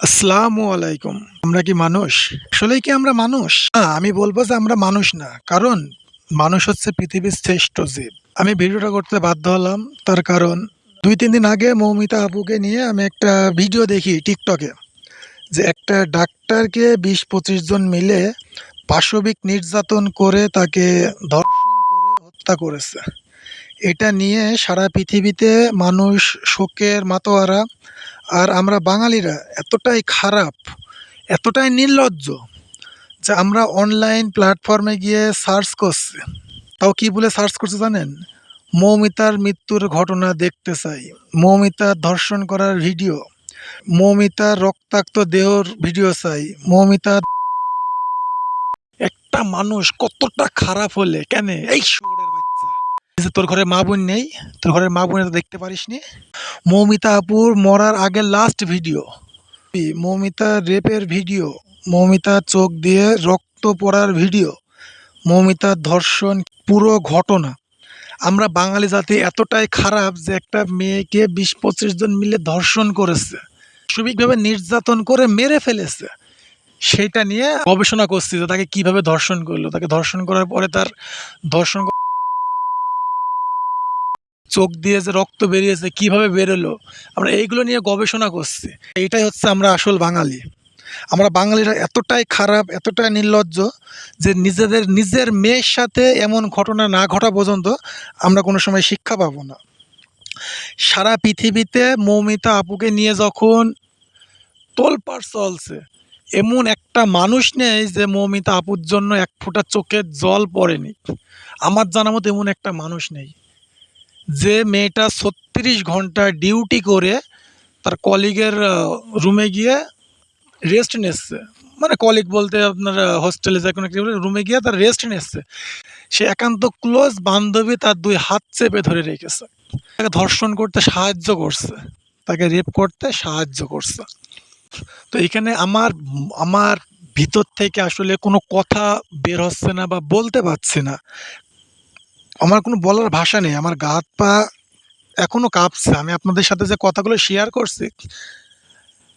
আসসালামু আলাইকুম। আমরা কি মানুষ? আসলেই কি আমরা মানুষ? না, আমি বলব যে আমরা মানুষ না। কারণ মানুষ হচ্ছে পৃথিবীর শ্রেষ্ঠ জীব। আমি ভিডিওটা করতে বাধ্য হলাম। তার কারণ ২-৩ দিন আগে মৌমিতা আপুকে নিয়ে আমি একটা ভিডিও দেখি টিকটকে। যে একটা ডাক্তারকে ২০-২৫ জন মিলে পাশবিক নির্যাতন করে তাকে ধর্ষণ করে হত্যা করেছে। এটা নিয়ে সারা পৃথিবীতে মানুষ শোকের মাতোয়ারা। আর আমরা বাঙালিরা এতটাই খারাপ, এতটাই নির্লজ্জ যে আমরা অনলাইন প্ল্যাটফর্মে গিয়ে সার্চ করছি। তাও কি বলে সার্চ করছি জানেন? মৌমিতার মৃত্যুর ঘটনা দেখতে চাই, মৌমিতার ধর্ষণ করার ভিডিও, মৌমিতার রক্তাক্ত দেহর ভিডিও চাই, মৌমিতা। একটা মানুষ কতটা খারাপ হলে কেন এই শুয়োরের বাচ্চা, এই যে তোর ঘরে মা বোন নেই, তোর ঘরের মা বোনের দেখতে পারিসনি? মৌমিতা আপুর মরার আগে লাস্ট ভিডিও, মৌমিতা রেপের ভিডিও, মৌমিতার চোখ দিয়ে রক্ত পড়ার ভিডিও, মৌমিতার ধর্ষণ পুরো ঘটনা। আমরা বাঙালি জাতি এতটাই খারাপ যে একটা মেয়েকে ২০-২৫ জন মিলে ধর্ষণ করেছে, সাময়িকভাবে নির্যাতন করে মেরে ফেলেছে। সেইটা নিয়ে গবেষণা করছি যে তাকে কিভাবে ধর্ষণ করলো, তাকে ধর্ষণ করার পরে তার ধর্ষণ চোখ দিয়ে যে রক্ত বেরিয়েছে কিভাবে বেরোলো, আমরা এইগুলো নিয়ে গবেষণা করছি। এইটাই হচ্ছে আমরা আসল বাঙালি। আমরা বাঙালিরা এতটাই খারাপ, এতটাই নির্লজ্জ যে নিজের মেয়ের সাথে এমন ঘটনা না ঘটা পর্যন্ত আমরা কোনো সময় শিক্ষা পাবো না। সারা পৃথিবীতে মৌমিতা আপুকে নিয়ে যখন তোলপাড় চলছে, এমন একটা মানুষ নেই যে মৌমিতা আপুর জন্য এক ফোঁটা চোখের জল পড়েনি। আমার জানা মতো এমন একটা মানুষ নেই। যে মেয়েটা ৩৬ ঘন্টা ডিউটি করে তার কলিগের রুমে গিয়ে রেস্ট নিচ্ছে, মানে কলিগ বলতে আপনার হোস্টেলে যে কোনো একটা রুমে গিয়ে তার রেস্ট নিচ্ছে, সে একান্ত ক্লোজ বান্ধবী তার ২ হাত চেপে ধরে রেখেছে, তাকে ধর্ষণ করতে সাহায্য করছে, তাকে রেপ করতে সাহায্য করছে। তো এখানে আমার আমার ভিতর থেকে আসলে কোনো কথা বের হচ্ছে না বা বলতে পারছি না। আমার কোনো বলার ভাষা নেই, আমার গা হাত পা এখনো কাঁপছে। আমি আপনাদের সাথে যে কথাগুলো শেয়ার করছি,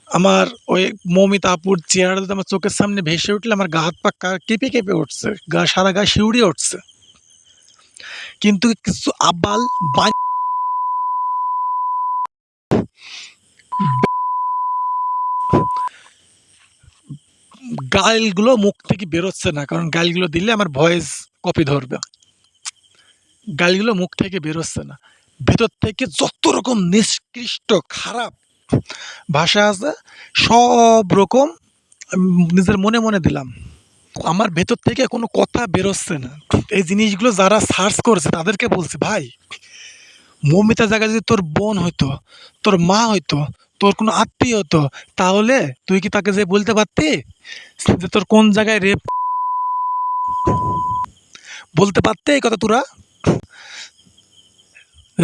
আমার ওই মৌমিতা আপুর চেহারা যদি আমার চোখের সামনে ভেসে উঠলে আমার গা হাত পা কেঁপে কেঁপে উঠছে, সারা গা শিউরে উঠছে। কিন্তু কিছু আবাল গাইলগুলো মুখ থেকে বেরোচ্ছে না, কারণ গাইলগুলো দিলে আমার ভয়েস কপি ধরবে। গাইলগুলো মুখ থেকে বেরোচ্ছে না, ভেতর থেকে যত রকম নিষ্কৃষ্ট খারাপ ভাষা আছে সব রকম নিজের মনে মনে দিলাম। আমার ভেতর থেকে কোনো কথা বেরোচ্ছে না। এই জিনিসগুলো যারা সার্চ করেছে তাদেরকে বলছি, ভাই মৌমিতার জায়গায় যদি তোর বোন হইতো, তোর মা হইতো, তোর কোনো আত্মীয় হতো, তাহলে তুই কি তাকে যে বলতে পারতি যে তোর কোন জায়গায় রেপ, বলতে পারতে এই কথা তোরা?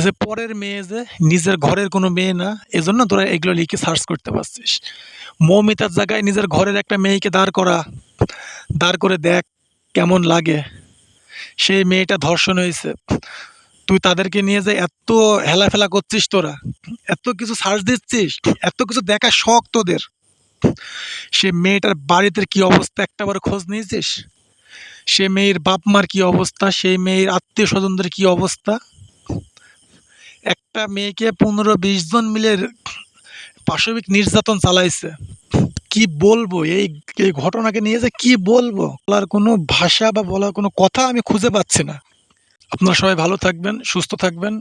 যে পরের মেয়ে, যে নিজের ঘরের কোনো মেয়ে না, এজন্য তোরা এগুলো লিখে সার্চ করতে পারছিস। মৌমিতার জায়গায় নিজের ঘরের একটা মেয়েকে দাঁড় করা, দাঁড় করে দেখ কেমন লাগে। সেই মেয়েটা ধর্ষণ হয়েছে, তুই তাদেরকে নিয়ে যে এত হেলাফেলা করছিস, তোরা এত কিছু সার্চ দিচ্ছিস, এত কিছু দেখার শখ তোদের। সে মেয়েটার বাড়িতে কি অবস্থা একটাবার খোঁজ নিয়েছিস? সে মেয়ের বাপ মার কি অবস্থা, সেই মেয়ের আত্মীয় স্বজনদের কি অবস্থা? একটা মেয়েকে ১৫-২০ জন মিলে পাশবিক নির্যাতন চালাইছে। কি বলবো এই এই ঘটনাকে নিয়ে, যে কি বলবো, বলার কোনো ভাষা বা বলার কোনো কথা আমি খুঁজে পাচ্ছি না। আপনারা সবাই ভালো থাকবেন, সুস্থ থাকবেন।